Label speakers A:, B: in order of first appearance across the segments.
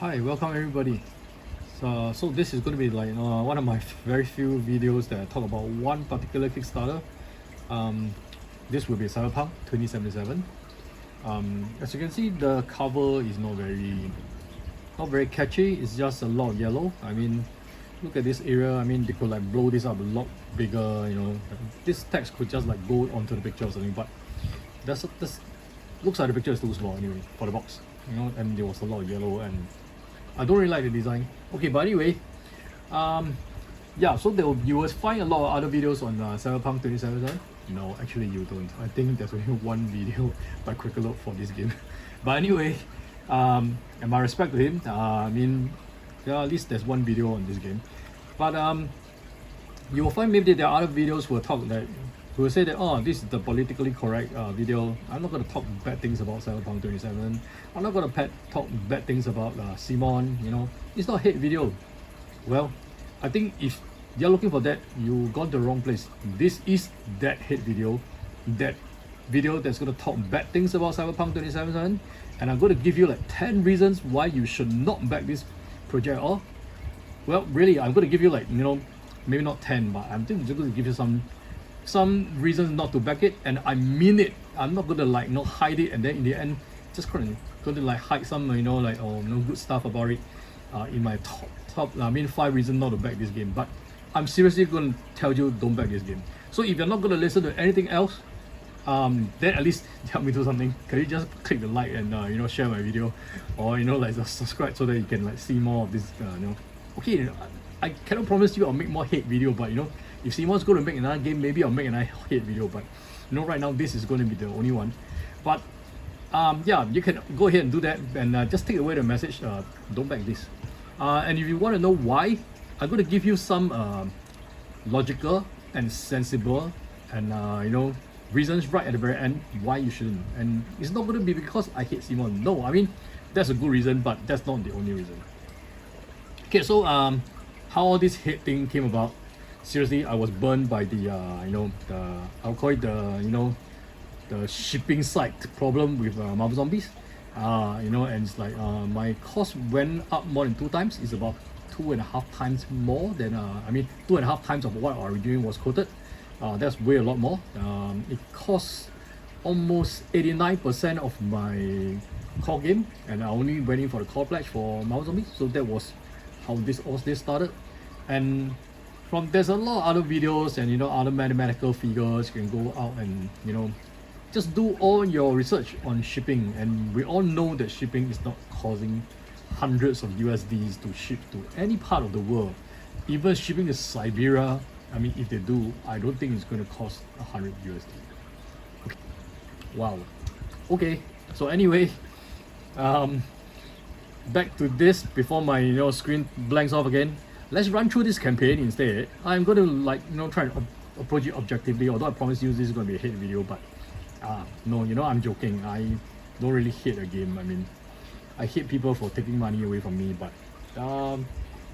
A: Hi, welcome everybody. So this is going to be like one of my very few videos that I talk about one particular Kickstarter. This will be Cyberpunk 2077. As you can see, the cover is not very catchy. It's just a lot of yellow. I mean, look at this area. I mean, they could like blow this up a lot bigger. This text could just like go onto the picture or something. But this looks like the picture is too small anyway for the box. And there was a lot of yellow and I don't really like the design. Okay, but anyway, yeah, so you will find a lot of other videos on Cyberpunk 2077. No, actually you don't. I think there's only one video by Quick Look for this game. But anyway, and my respect to him, I mean, yeah, at least there's one video on this game. But you will find maybe there are other videos who will say that, oh, this is the politically correct video. I'm not going to talk bad things about Cyberpunk 2077. I'm not going to talk bad things about CMON. It's not a hate video. Well, I think if you're looking for that, you got the wrong place. This is that hate video. That video that's going to talk bad things about Cyberpunk 2077. And I'm going to give you like 10 reasons why you should not back this project. Or, well, really, I'm going to give you like, maybe not 10, but I'm just going to give you some reasons not to back it, and I mean it. I'm not gonna like not hide it and then in the end just going to like hide some good stuff about it in my top 5 reasons not to back this game. But I'm seriously gonna tell you, don't back this game. So if you're not gonna listen to anything else, then at least help me do something. Can you just click the like and share my video, or like just subscribe so that you can like see more of this. Okay, I cannot promise you I'll make more hate video, but if Simon's going to make another game, maybe I'll make another hate video. But right now this is going to be the only one. But yeah, you can go ahead and do that and just take away the message. Don't back this. And if you want to know why, I'm going to give you some logical and sensible and reasons right at the very end why you shouldn't. And it's not going to be because I hate Simon. No, I mean that's a good reason, but that's not the only reason. Okay, so how all this hate thing came about. Seriously, I was burned by the I'll call it the shipping site problem with Marvel Zombies. And it's like my cost went up more than 2 times. It's about 2.5 times more than 2.5 times of what our originally was quoted. That's way a lot more. It costs almost 89% of my core game, and I only went in for the core pledge for Marvel Zombies. So that was how all this started. And there's a lot of other videos and other mathematical figures. You can go out and just do all your research on shipping, and we all know that shipping is not causing hundreds of USDs to ship to any part of the world. Even shipping to Siberia, I mean, if they do, I don't think it's going to cost 100 USD. Okay. Wow. Okay, so anyway, back to this before my screen blanks off again. Let's run through this campaign instead. I'm going to try and approach it objectively, although I promise you this is going to be a hate video. But no, I'm joking. I don't really hate a game. I mean, I hate people for taking money away from me. But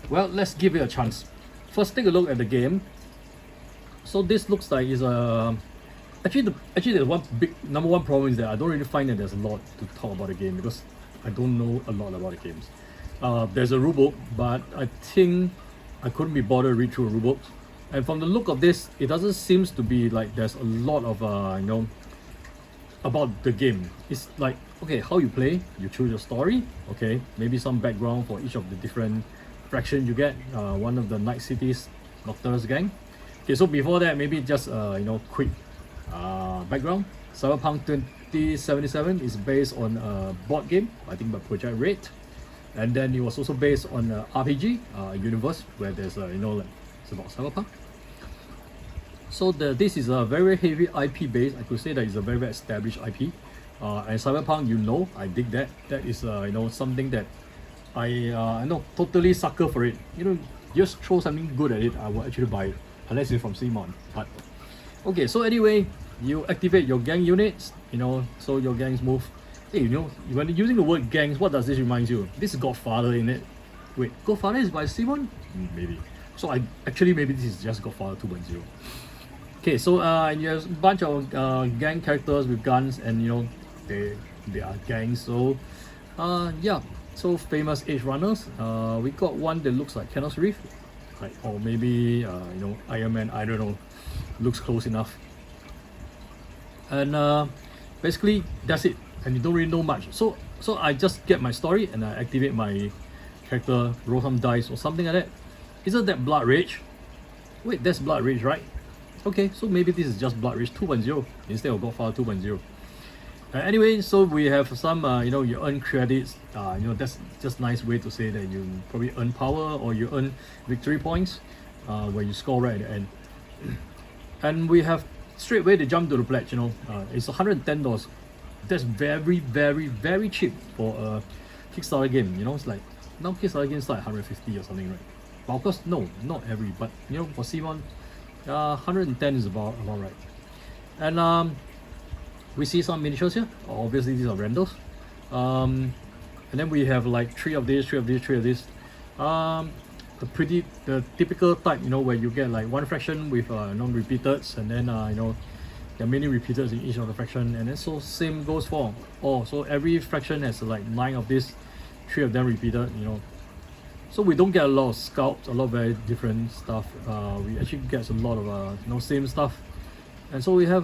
A: well, let's give it a chance. First, take a look at the game. So this looks like is a actually there's one big number one problem is that I don't really find that there's a lot to talk about the game because I don't know a lot about the games. There's a rulebook, but I think I couldn't be bothered to read through a rulebook. And from the look of this, it doesn't seem to be like there's a lot of about the game. It's like, okay, how you play, you choose your story, okay, maybe some background for each of the different fractions you get. One of the Night City's Doctors gang. Okay, so before that, maybe just quick background. Cyberpunk 2077 is based on a board game, I think by Project Red. And then it was also based on a RPG universe where there's it's about cyberpunk. So this is a very heavy IP base. I could say that it's a very established IP. And cyberpunk, I dig that. That is something that I totally sucker for it. Just throw something good at it, I will actually buy it, unless it's from CMON. But okay, so anyway, you activate your gang units. So your gangs move. Hey, when you're using the word gangs, what does this remind you? This is Godfather, in it. Wait, Godfather is by Simon? Maybe. So maybe this is just Godfather 2.0. Okay, so you have a bunch of gang characters with guns, and they are gangs. So yeah, so famous Edge runners. We got one that looks like Keanu Reeves, like, or maybe Iron Man. I don't know. Looks close enough. And basically that's it. And you don't really know much. So I just get my story and I activate my character, roll some dice or something like that. Isn't that Blood Rage? Wait, that's Blood Rage, right? Okay, so maybe this is just Blood Rage 2.0 instead of Godfather 2.0. Anyway, so we have some, you earn credits. That's just nice way to say that you probably earn power or you earn victory points where you score right at the end. And we have straight away to jump to the pledge. It's $110. That's very, very, very cheap for a Kickstarter game. It's like now Kickstarter games like 150 or something, right? But of course, no, not every. But for CMON, 110 is about right. And we see some miniatures here. Obviously, these are renders. And then we have like three of these. The typical type, where you get like one fraction with non-repeateds, and then there are many repeateds in each of the fraction, and then so same goes for all. So every fraction has like 9 of these, 3 of them repeated. So we don't get a lot of scalps, a lot of very different stuff. We actually get a lot of same stuff, and so we have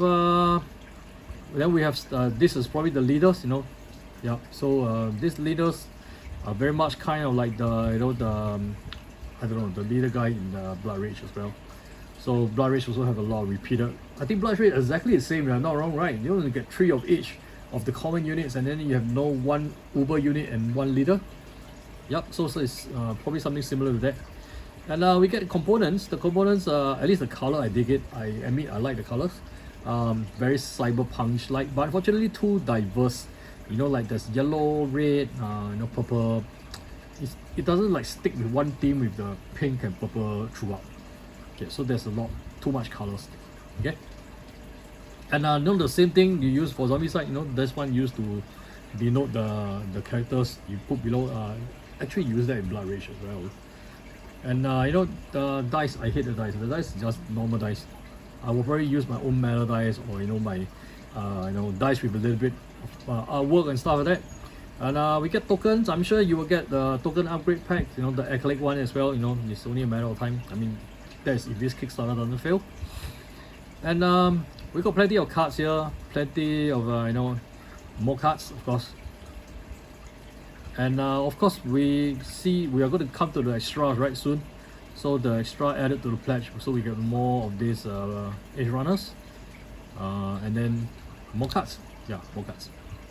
A: then we have this is probably the leaders. Yeah. So these leaders are very much kind of like the I don't know, the leader guy in Blood Rage as well. So Blood Rage also have a lot of repeated. I think Blood Rage is exactly the same, if I'm not wrong, right? You only get 3 of each of the common units, and then you have one Uber unit and 1 leader. Yep, so it's probably something similar to that. And we get components. The components, at least the color, I dig it. I admit I like the colors. Very cyberpunk-like, but unfortunately too diverse. Like there's yellow, red, purple. It doesn't like stick with one theme with the pink and purple throughout. Okay, so there's too much colors. Okay, and the same thing you use for Zombicide. This one used to denote the characters you put below. Actually use that in Blood Rage as well. And the dice, I hate the dice. The dice is just normal dice. I will probably use my own metal dice, or my dice with a little bit of artwork and stuff like that. And we get tokens. I'm sure you will get the token upgrade pack, the acrylic one as well. It's only a matter of time. I mean, that's if this Kickstarter doesn't fail. And we got plenty of cards here, plenty of more cards, of course. And of course, we are going to come to the extras right soon. So the extra added to the pledge, so we get more of these edge runners, and then more cards. Yeah, more cards,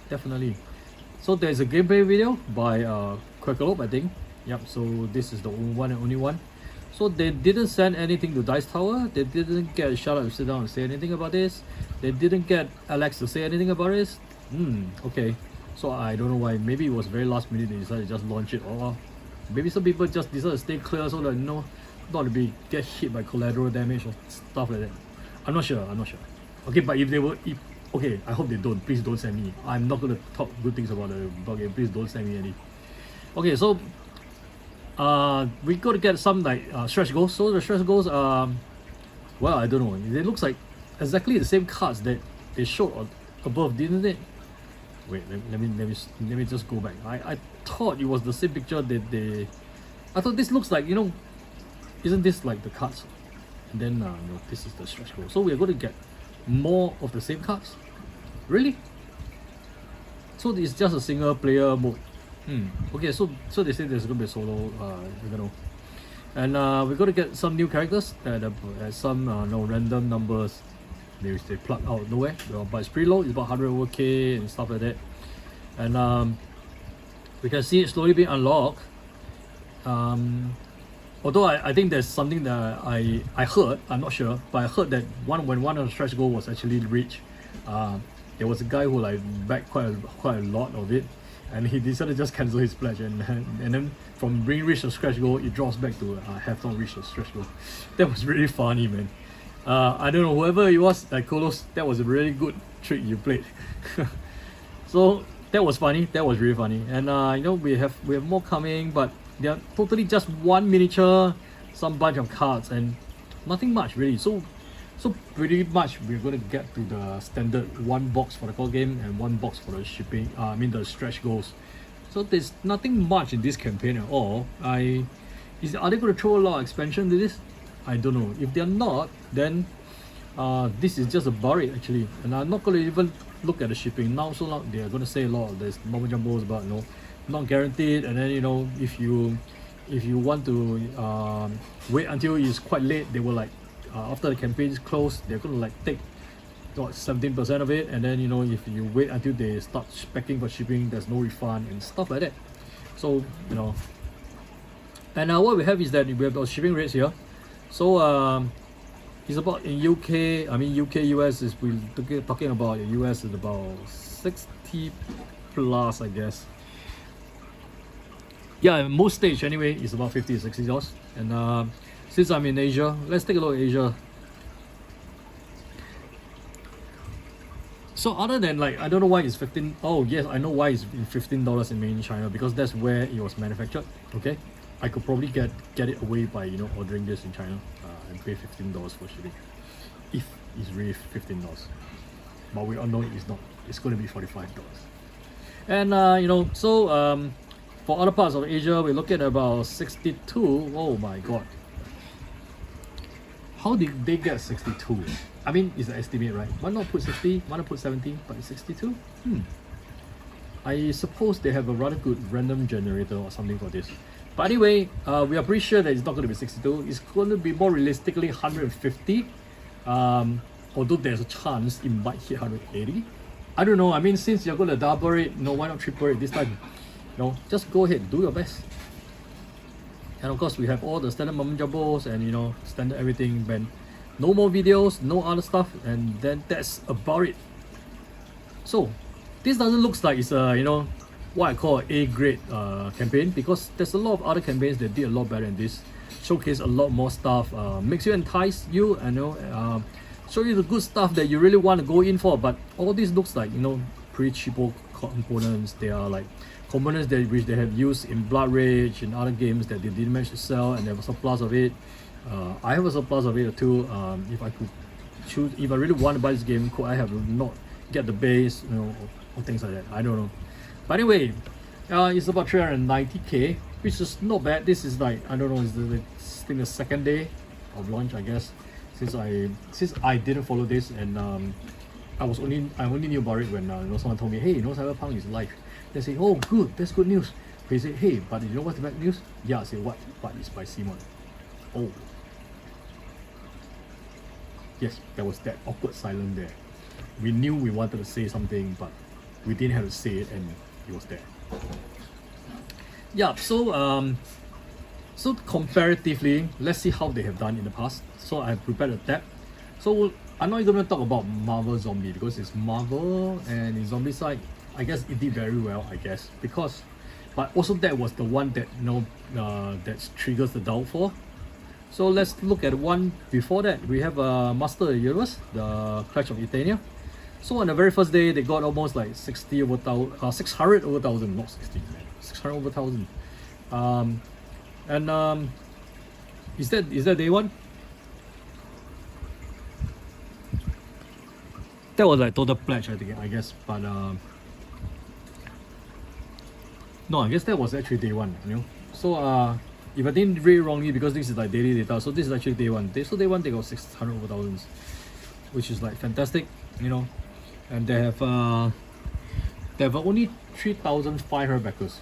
A: definitely. So there's a gameplay video by Quackalope, I think. Yep. So this is the one and only one. So they didn't send anything to Dice Tower. They didn't get a shout out to sit down and say anything about this. They didn't get Alex to say anything about this. Okay. So I don't know why. Maybe it was very last minute. They decided to just launch it, or maybe some people just decided to stay clear so that not to get hit by collateral damage or stuff like that. I'm not sure. Okay, but if they were, okay, I hope they don't. Please don't send me. I'm not gonna talk good things about the game. Please don't send me any. Okay, so we got to get some like stretch goals. So the stretch goals, well, I don't know. It looks like exactly the same cards that they showed above, didn't it? Wait, let me just go back. I thought it was the same picture that they. I thought this looks like, isn't this like the cards? And then no, this is the stretch goal. So we're going to get more of the same cards. Really? So it's just a single player mode. Okay, so they say there's going to be a solo. I don't know. And we're going to get some new characters that some random numbers. Maybe they plug out nowhere, but it's pretty low. It's about 100 over K and stuff like that. And we can see it slowly being unlocked. Although I think there's something that I heard, I'm not sure, but I heard that when one of the stretch goals was actually reached, there was a guy who like backed quite a lot of it, and he decided to just cancel his pledge, and then from being reached the stretch goal, it drops back to have not reached the stretch goal. That was really funny, man. I don't know, whoever it was, like Kolos, that was a really good trick you played. So that was funny. That was really funny. And we have more coming, but they're totally just one miniature, some bunch of cards, and nothing much really. So pretty much we're going to get to the standard one box for the core game and one box for the shipping. The stretch goals. So there's nothing much in this campaign at all. Are they going to throw a lot of expansion to this? I don't know. If they're not, then this is just about it actually. And I'm not going to even look at the shipping now. So now they're going to say a lot of there's mumbo jumbos about not guaranteed. And then if you want to wait until it's quite late, they will like after the campaign is closed, they're going to like take 17% of it, and then if you wait until they start packing for shipping, there's no refund and stuff like that. So and what we have is that we have those shipping rates here. So it's about in UK, US is we're talking about US is about 60 plus, I guess. Yeah, most stage anyway is about 50 to $60. And since I'm in Asia, let's take a look at Asia. So other than like, I don't know why it's 15. Oh yes, I know why it's $15 in mainland China, because that's where it was manufactured. Okay, I could probably get it away by ordering this in China and pay $15 for shipping, if it's really $15. But we all know it's not. It's going to be $45. And for other parts of Asia, we look at about 62. Oh my god, how did they get 62? I mean, it's an estimate, right? Why not put 60? Why not put 70? But it's 62? I suppose they have a rather good random generator or something for this. But anyway, we are pretty sure that it's not going to be 62. It's going to be more realistically 150. Although there's a chance it might hit 180. I don't know. I mean, since you're going to double it, why not triple it this time? Just go ahead, do your best. And of course, we have all the standard mumbo jumbos and standard everything. But no more videos, no other stuff, and then that's about it. So this doesn't look like it's a what I call an A grade campaign, because there's a lot of other campaigns that did a lot better than this. Showcase a lot more stuff, makes you entice you, and show you the good stuff that you really want to go in for. But all this looks like pretty cheapo components. They are like components which they have used in Blood Rage and other games that they didn't manage to sell, and they have a surplus of it. I have a surplus of it too. If I could choose, if I really want to buy this game, could I have not get the base, or things like that? I don't know. But anyway, it's about 390k, which is not bad. This is like, I don't know, it's the second day of launch, I guess, since I didn't follow this, and I only knew about it when someone told me, hey, Cyberpunk is live. They say, oh good, that's good news. They say, hey, but you know what's the bad news? Yeah, I say what? But it's by CMON. Oh. Yes, there was that awkward silence there. We knew we wanted to say something, but we didn't have to say it, and it was there. Yeah, so comparatively, let's see how they have done in the past. So I have prepared a tab. So I'm not going to talk about Marvel Zombie, because it's Marvel and it's Zombicide. I guess it did very well, I guess, but also that was the one that that triggers the downfall. So let's look at one before that. We have Master of the Universe, the Clash of Eternia. So on the very first day, they got almost like 600 over 1,000, not 60, 600 over 1,000. And is that day one? That was like total pledge, I guess. But no, I guess that was actually day one. So if I didn't read wrongly, because this is like daily data, so this is actually day one. So day one they got 600 over 1,000, which is like fantastic, and they have only 3,500 backers.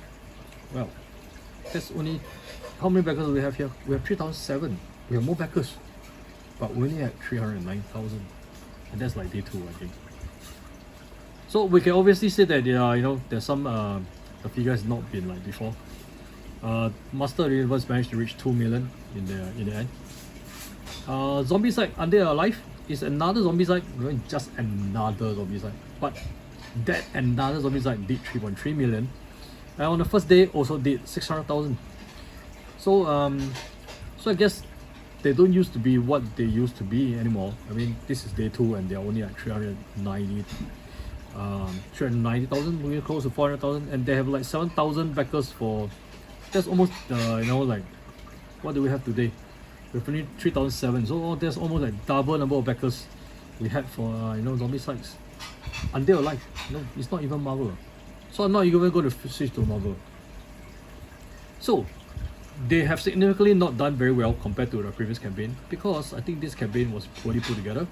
A: Well, that's only how many backers do we have here? We have 3,007. We have more backers, but we only have 309,000, and that's like day two, I think. So we can obviously say that there's some the figure has not been like before. Master of the Universe managed to reach 2 million in the end. Zombicide Undead Alive is another Zombicide, just another Zombicide, but that another Zombicide did 3.3 million, and on the first day also did 600,000. So I guess they don't used to be what they used to be anymore. I mean, this is day two and they're only at 390,000, moving close to 400,000, and they have like 7,000 backers for. That's almost like, what do we have today? We have only 3,007, so there's almost like double number of backers we had for Zombicides. Undead Alive, it's not even Marvel. So I'm not even going to switch to Marvel. So they have significantly not done very well compared to the previous campaign, because I think this campaign was poorly put together.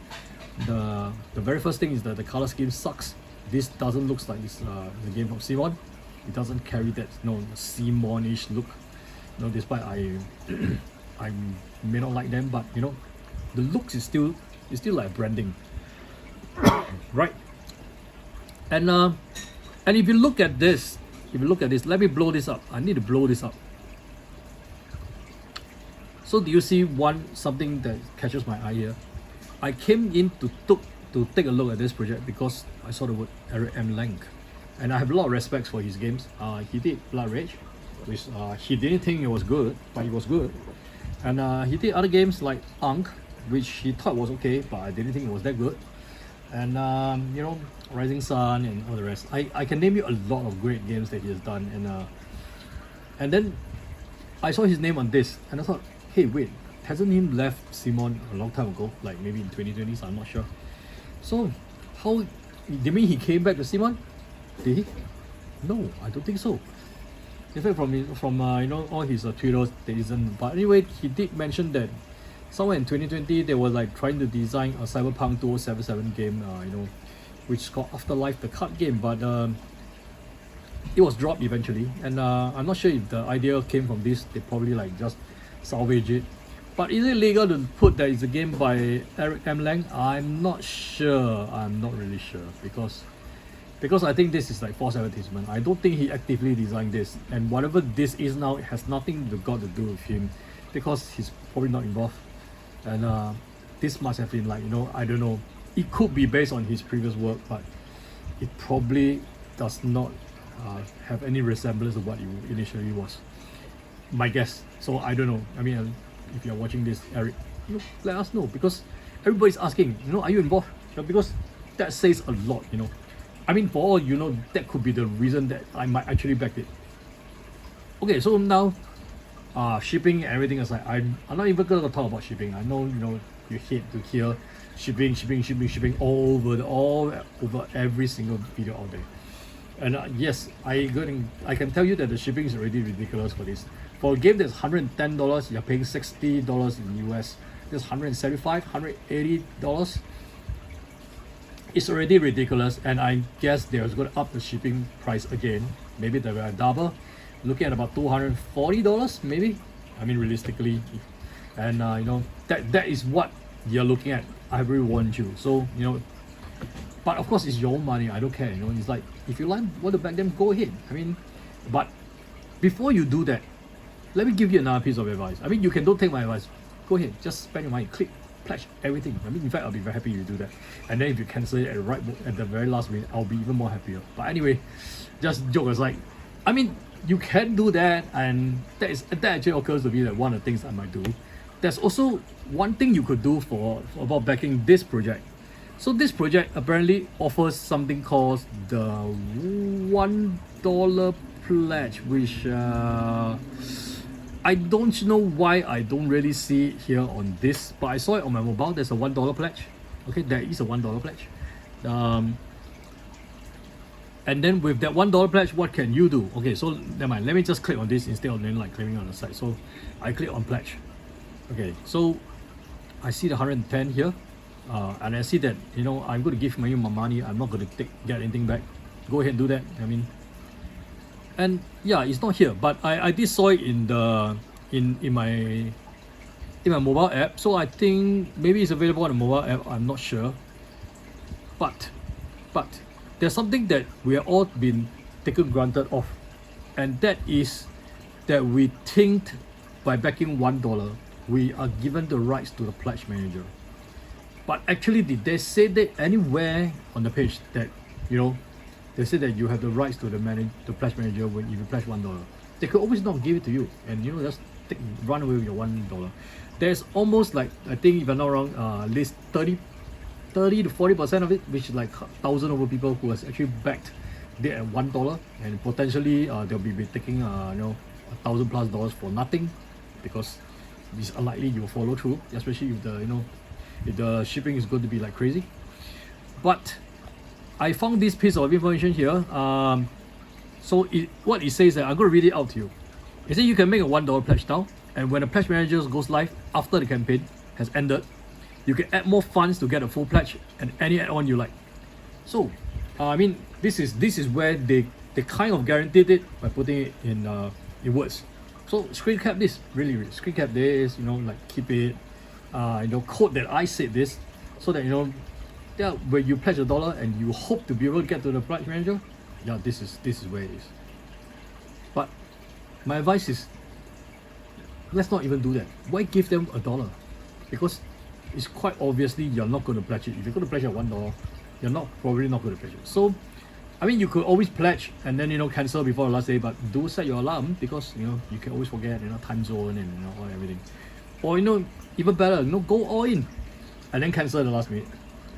A: The very first thing is that the color scheme sucks. This doesn't look like it's the game from CMON. It doesn't carry that CMON-ish look. Despite I I may not like them, but the looks is still like branding, right? And if you look at this, let me blow this up. I need to blow this up. So do you see something that catches my eye here? I came in to take a look at this project because I saw the word Eric M. Lang, and I have a lot of respects for his games. He did Blood Rage, which he didn't think it was good, but it was good. And he did other games like Unk, which he thought was okay, but I didn't think it was that good. And Rising Sun and all the rest. I can name you a lot of great games that he has done. And then I saw his name on this, and I thought, hey, wait, hasn't he left CMON a long time ago? Like maybe in 2020, so I'm not sure. So how, do you mean he came back to CMON? Did he? No, I don't think so. In fact, from all his tweets, there isn't. But anyway, he did mention that somewhere in 2020 they were like trying to design a Cyberpunk 2077 game, which is called Afterlife, the card game. But it was dropped eventually, and I'm not sure if the idea came from this. They probably like just salvage it. But is it legal to put that it's a game by Eric M. Lang? I'm not sure. I'm not really sure because I think this is like false advertisement. I don't think he actively designed this, and whatever this is now, it has nothing to do with him, because he's probably not involved. And this must have been like, I don't know. It could be based on his previous work, but it probably does not have any resemblance of what it initially was. My guess. So I don't know. I mean, if you're watching this, Eric, let us know, because everybody's asking, are you involved? Because that says a lot, I mean, for all that could be the reason that I might actually back it. Okay, so now, shipping and everything aside, I'm not even gonna talk about shipping. I know you hate to hear shipping all over every single video out there. And yes, I can tell you that the shipping is already ridiculous for this. For a game that's $110, you're paying $60 in US. That's $175, $180. It's already ridiculous, and I guess they're going to up the shipping price again. Maybe they will double, looking at about $240 maybe. I mean, realistically, and that is what you're looking at. I really warned you. So but of course it's your own money. I don't care. It's like, if you want to back them, go ahead. I mean, but before you do that, let me give you another piece of advice. I mean, don't take my advice. Go ahead, just spend your money, click, pledge everything. I mean, in fact, I'll be very happy you do that. And then if you cancel it at the very last minute, I'll be even more happier. But anyway, just joke aside. I mean, you can do that, and that actually occurs to me that one of the things I might do. There's also one thing you could do about backing this project. So this project apparently offers something called the $1 pledge, which I don't know why I don't really see it here on this, but I saw it on my mobile. There's a $1 pledge. Okay, there is a $1 pledge. And then with that $1 pledge, what can you do? Okay, so never mind. Let me just click on this instead of then like clicking on the site. So I click on pledge. Okay, so I see the 110 here, and I see that I'm going to give you my money. I'm not going to get anything back. Go ahead and do that. I mean, and yeah, it's not here, but I did saw it in my mobile app. So I think maybe it's available on the mobile app. I'm not sure, but there's something that we have all been taken granted of, and that is that we think by backing $1, we are given the rights to the pledge manager. But actually, did they say that anywhere on the page that they say that you have the rights to the pledge manager when you pledge $1? They could always not give it to you, and just run away with your $1. There's almost like, I think if I'm not wrong, at least 30 to 40% of it, which is like 1,000 over people who has actually backed it at $1, and potentially they'll be taking $1,000+ for nothing, because it's unlikely you'll follow through, especially if the shipping is going to be like crazy. But I found this piece of information here. So what it says that I'm going to read it out to you. It says you can make a $1 pledge now, and when the pledge manager goes live after the campaign has ended, you can add more funds to get a full pledge and any add-on you like. So, I mean, this is where they kind of guaranteed it by putting it in words. So screen cap this, really screen cap this, you know, like keep it, you know, quote that I said this, so that, you know, yeah, when you pledge $1 and you hope to be able to get to the pledge manager, yeah, this is where it is. But my advice is, let's not even do that. Why give them $1? Because it's quite obviously you're not going to pledge it. If you're going to pledge at $1, you're probably not going to pledge it. So, I mean, you could always pledge and then, you know, cancel before the last day, but do set your alarm, because, you know, you can always forget, you know, time zone and, you know, all everything. Or, you know, even better, you know, go all in and then cancel at the last minute.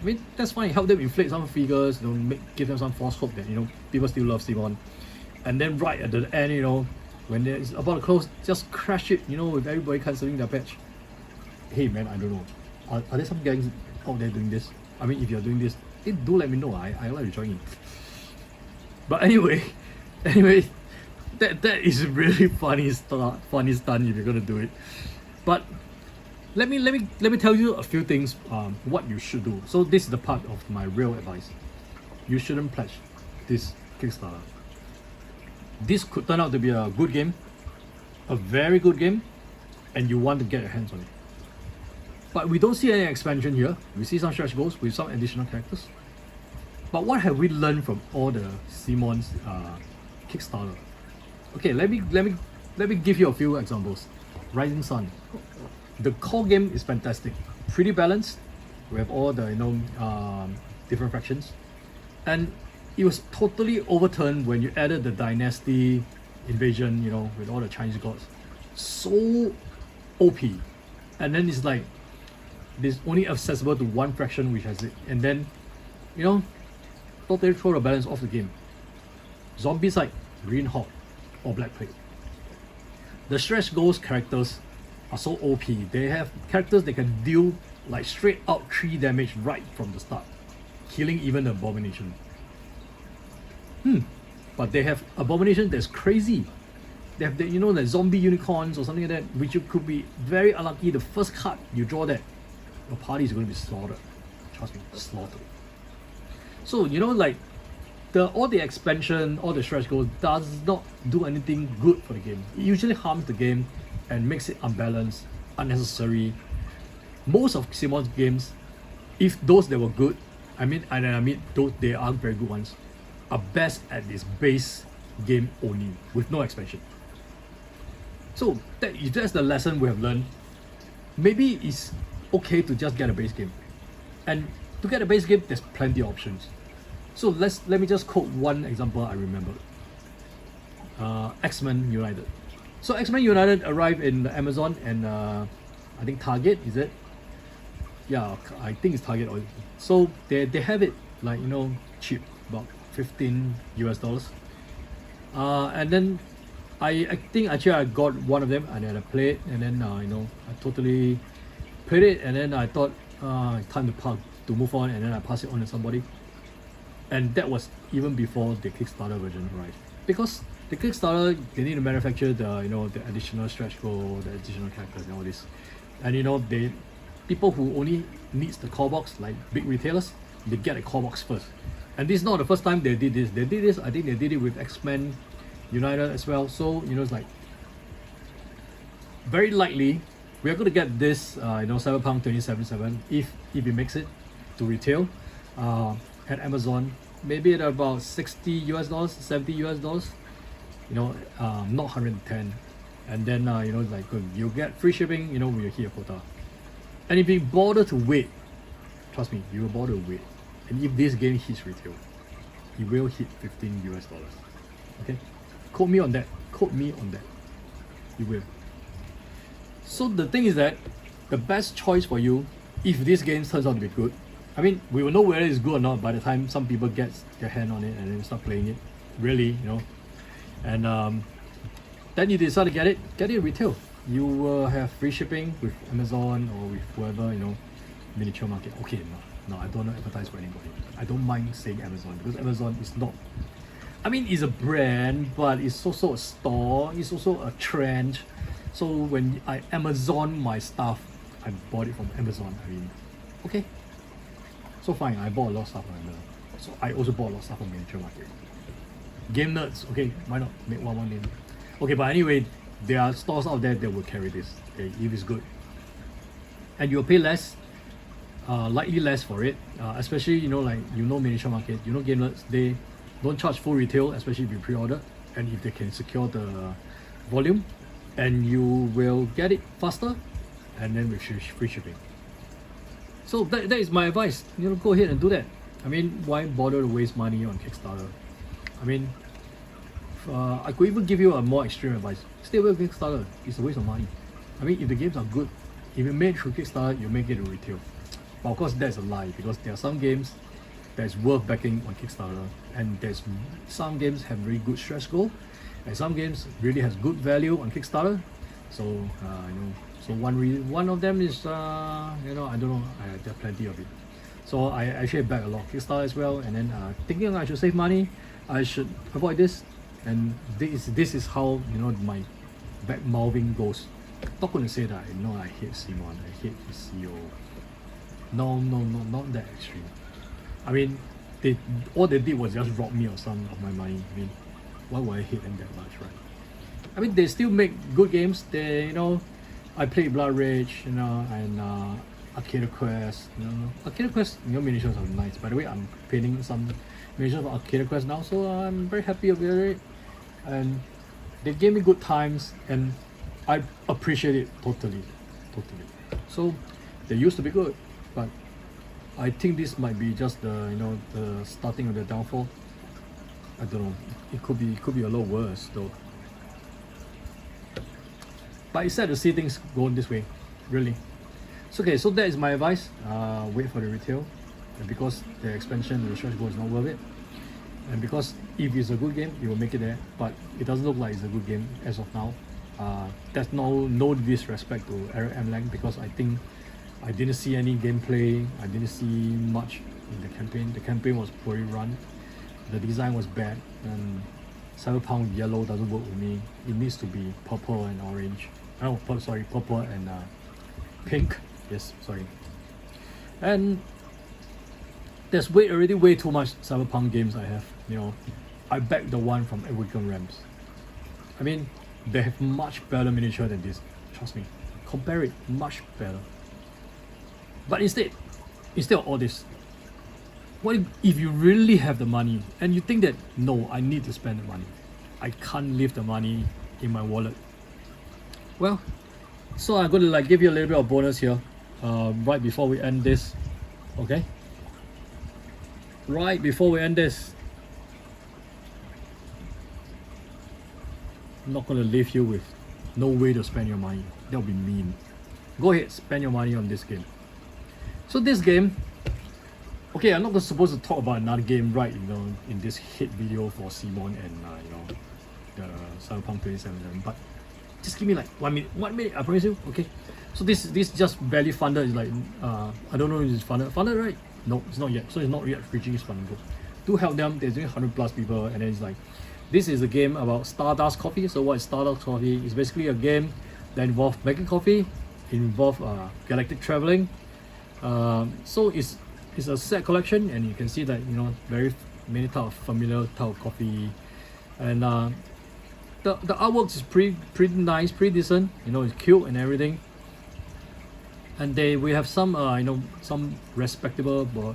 A: I mean, that's fine. Help them inflate some figures, you know, give them some false hope that, you know, people still love CMON. And then right at the end, you know, when it's about to close, just crash it, you know, with everybody cancelling their patch. Hey man, I don't know. Are there some gangs out there doing this? I mean, if you're doing this, do let me know. I like to join in. But anyway, that is really funny stunt if you're gonna do it. But let me tell you a few things what you should do. So this is the part of my real advice. You shouldn't pledge this Kickstarter. This could turn out to be a good game, a very good game, and you want to get your hands on it. But we don't see any expansion here. We see some stretch goals with some additional characters. But what have we learned from all the CMON's Kickstarter? Okay, let me give you a few examples. Rising Sun. The core game is fantastic, pretty balanced. We have all the, you know, different factions, and it was totally overturned when you added the dynasty invasion, you know, with all the Chinese gods. So OP, and then it's like it's only accessible to one faction which has it, and then, you know, totally throw the balance off the game. Zombicide, Green Hawk, or Black Plague. The stretch goals characters are so OP. They have characters that can deal like straight out 3 damage right from the start, killing even the Abomination. But they have Abomination that's crazy. They have the, you know, the zombie unicorns or something like that, which you could be very unlucky. The first card you draw that, your party is going to be slaughtered. Trust me, slaughtered. So, you know, like all the expansion, all the stretch goals does not do anything good for the game. It usually harms the game and makes it unbalanced, unnecessary. Most of CMON's games, if those that were good, I mean those they aren't very good ones, are best at this base game only, with no expansion. So if that's the lesson we have learned, maybe it's okay to just get a base game. And to get a base game, there's plenty of options. So let me just quote one example I remember. X-Men United. So X-Men United arrived in Amazon and I think Target, is it? Yeah, I think it's Target. So they have it like, you know, cheap, about $15 US. And then I think actually I got one of them and then I played, and then you know, I totally played it, and then I thought it's time to move on, and then I pass it on to somebody. And that was even before the Kickstarter version arrived, because the Kickstarter, they need to manufacture the, you know, the additional stretch goal, the additional characters and all this, and you know, people who only needs the core box, like big retailers, they get a core box first. And this is not the first time they did this. I think they did it with X-Men United as well. So, you know, it's like very likely we are going to get this, you know, Cyberpunk 2077 if it makes it to retail at Amazon, maybe at about $60 US, $70 US, you know, not 110. And then you know, like you get free shipping, you know, when you hit a quota. And if you bother to wait, trust me, you will bother to wait. And if this game hits retail, it will hit $15 US. Okay, quote me on that. Quote me on that. It will. So the thing is that the best choice for you, if this game turns out to be good, I mean, we will know whether it's good or not by the time some people get their hand on it and then start playing it. Really, you know. And then you decide to get it retail. You will have free shipping with Amazon or with whoever, you know, miniature market. Okay, no, I don't advertise for anybody. I don't mind saying Amazon because Amazon is not I mean, it's a brand, but it's also a store. It's also a trend. So when I Amazon my stuff, I bought it from Amazon. I mean, okay. So fine, I bought a lot of stuff from Amazon. So I also bought a lot of stuff from Miniature Market. Game Nerds, okay, why not make one name? Okay, but anyway, there are stores out there that will carry this, okay, if it's good. And you'll pay less, likely less for it, especially, Miniature Market, Game Nerds, they don't charge full retail, especially if you pre-order, and if they can secure the volume, and you will get it faster, and then with free shipping. So that is my advice. Go ahead and do that. I mean, why bother to waste money on Kickstarter? I mean, I could even give you a more extreme advice. Stay away from Kickstarter. It's a waste of money. I mean, if the games are good, if you make it through Kickstarter, you make it in retail. But of course, that's a lie, because there are some games that's worth backing on Kickstarter, and there's some games have very good stretch goal, and some games really has good value on Kickstarter. So so one of them is I don't know, there are plenty of it. So I actually back a lot of Kickstarter as well, and then thinking I should save money, I should avoid this, and this is how my back mouthing goes. Not going to say that I hate CMON, I hate his CEO. No, not that extreme. I mean, all they did was just rob me of some of my money. I mean, why would I hate them that much, right? I mean, they still make good games. They, I played Blood Rage, and Arcade Quest. Arcade Quest, miniatures are nice. By the way, I'm painting some miniatures for Arcade Quest now, so I'm very happy with it. And they gave me good times, and I appreciate it totally. So they used to be good, but I think this might be just the the starting of the downfall. I don't know. It could be a lot worse though. But it's sad to see things going this way, really. So okay, so that is my advice. Wait for the retail, and because the expansion, the stretch goal is not worth it. And because if it's a good game, you will make it there. But it doesn't look like it's a good game as of now. There's no disrespect to Eric M. Lang, because I think I didn't see any gameplay. I didn't see much in the campaign. The campaign was poorly run. The design was bad, and Cyberpunk yellow doesn't work with me. It needs to be purple and orange. Oh, sorry, purple and pink. Yes, sorry. And there's already way too much Cyberpunk games I have. I back the one from Awaken Realms. I mean, they have much better miniature than this. Trust me. Compare it, much better. But instead of all this, what if you really have the money and you think that no, I need to spend the money, I can't leave the money in my wallet? Well, so I'm going to give you a little bit of bonus here, right before we end this. Okay, right before we end this, I'm not going to leave you with no way to spend your money. That would be mean. Go ahead, spend your money on this game. So this game, okay, I'm not supposed to talk about another game right in this hit video for CMON and the Cyberpunk 2077, but just give me like 1 minute, I promise you. Okay, so this just barely funded. It's like I don't know if it's funded right? No, it's not yet. So it's not yet reaching its funding goal. Do help them. There's doing 100+ people, and then it's like, this is a game about Stardust Coffee. So what is Stardust Coffee? It's basically a game that involves making coffee, involves galactic traveling. So it's a set collection, and you can see that very many type of familiar type of coffee, and the artwork is pretty nice, pretty decent. It's cute and everything. And we have some some respectable but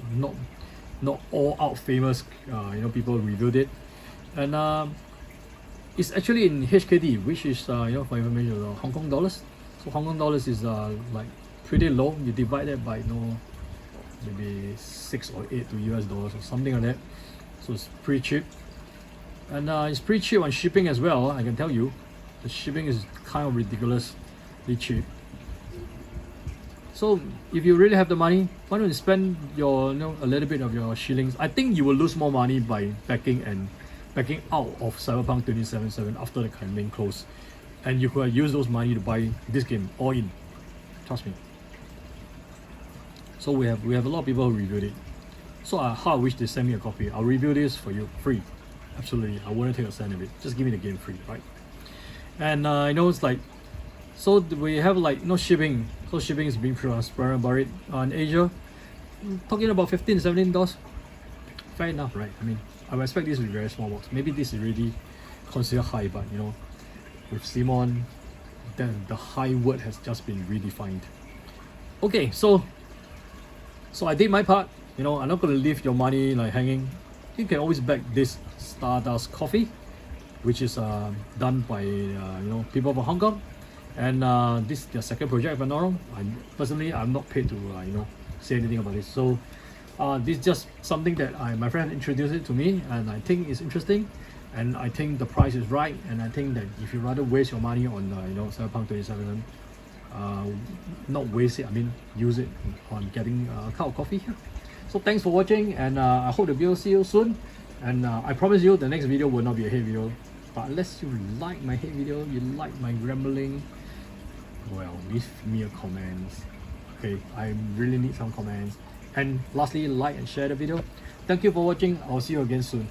A: not all out famous people reviewed it, and it's actually in HKD, which is for information, Hong Kong dollars. So Hong Kong dollars is like pretty low. You divide that by maybe 6 or 8 to US dollars or something like that. So it's pretty cheap, and it's pretty cheap on shipping as well. I can tell you, the shipping is kind of ridiculously cheap. So if you really have the money, why don't you spend your a little bit of your shillings? I think you will lose more money by backing out of Cyberpunk 2077 after the campaign closed, and you could use those money to buy this game all in. Trust me. So we have a lot of people who reviewed it. So how I wish they send me a copy. I'll review this for you free. absolutely, I wouldn't take a cent of it. Just give me the game free, right? And I know it's like, so we have like shipping. So shipping is being transparent about it in Asia. Talking about $15-17. Fair enough, right? I mean, I would expect this to be a very small box. Maybe this is really considered high, but with CMON, then the high word has just been redefined. Okay, so I did my part. I'm not gonna leave your money like hanging. You can always back this Stardust Coffee, which is done by people from Hong Kong, and this is their second project, if I'm not wrong. I'm not paid to say anything about this. So this is just something that my friend introduced it to me, and I think it's interesting, and I think the price is right, and I think that if you rather waste your money on Cyberpunk 2077, not waste it, I mean use it on getting a cup of coffee here. So thanks for watching, and I hope the video see you soon, and I promise you the next video will not be a hate video, but unless you like my hate video, you like my rambling, well, leave me a comment. Okay, I really need some comments. And lastly, like and share the video. Thank you for watching. I'll see you again soon.